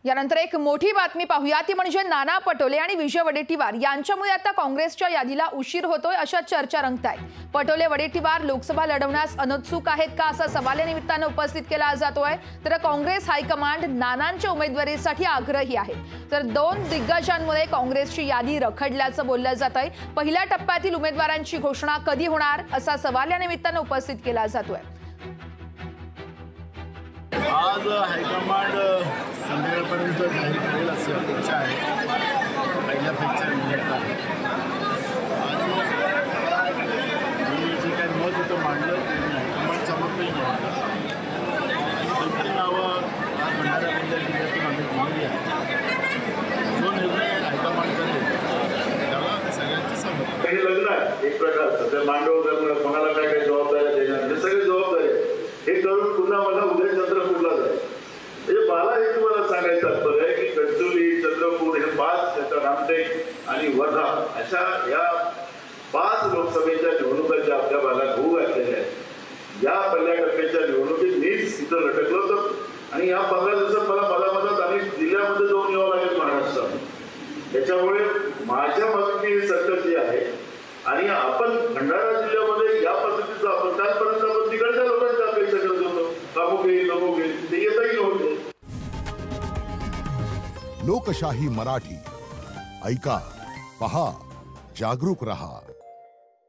यानंतर एक मोठी बातमी पाहूया, ती म्हणजे नाना पटोले आणि विजय वडेट्टीवार यांच्यामुळे आता काँग्रेसच्या यादीला उशीर होतोय अशा चर्चा रंगतायत। पटोले वडेट्टीवार लोकसभा लढवण्यास अनोत्सुक आहेत का असा सवाल या निमित्तानं उपस्थित केला जातोय। तर काँग्रेस हायकमांड नानांच्या उमेदवारीसाठी आग्रही आहे। तर दोन दिग्गजांमुळे काँग्रेसची यादी रखडल्याचं बोललं जातंय। पहिल्या टप्प्यातील उमेदवारांची घोषणा कधी होणार असा सवाल या निमित्तानं उपस्थित केला जातोय। आज हायकमांड संध्याकाळपर्यंत जाहीर करेल अशी अपेक्षा आहे। पहिल्या फेजच्या निमित्तानं आणि जे काही मत होतं मांडलं ते हायकमांड समोरही मांडलं आणि दोन्ही नावं आज भंडारा जिल्ह्यातून आम्ही दिलेली आहे। जो निर्णय हायकमांड करेल त्याला सगळ्यांची संमती। हे लग्न आहे एक प्रकारचं, ते मांडव लग्न, कोणाला काय काय जबाबदाऱ्या देणार हे सगळे जबाबदारी हे करून पुन्हा मला उदय चंद्रपूरला जाईल। म्हणजे मला हे तुम्हाला सांगायचं तात्पर्य आहे की गडचिरोली, चंद्रपूर हे 5 रामटेक आणि वर्धा अशा या 5 लोकसभेच्या निवडणुका ज्या आपल्या भागात होऊ घातलेल्या आहेत, या पहिल्या टप्प्याच्या निवडणुकीत मीच इथं लटकलो होतो आणि या 15 दिवसात मला अनेक जिल्ह्यामध्ये जाऊन यावं लागेल महाराष्ट्रात। त्याच्यामुळे माझ्या मदती सक्ती आहे आणि आपण भंडारा जिल्ह्यामध्ये या पद्धतीचं आपण कालपर्यंत आपण तिकडच्या लोकांच्या अपेक्षा करत होतो, नको घेईल ते येतही नव्हते। लोकशाही मराठी ऐका, पहा, जागरूक रहा।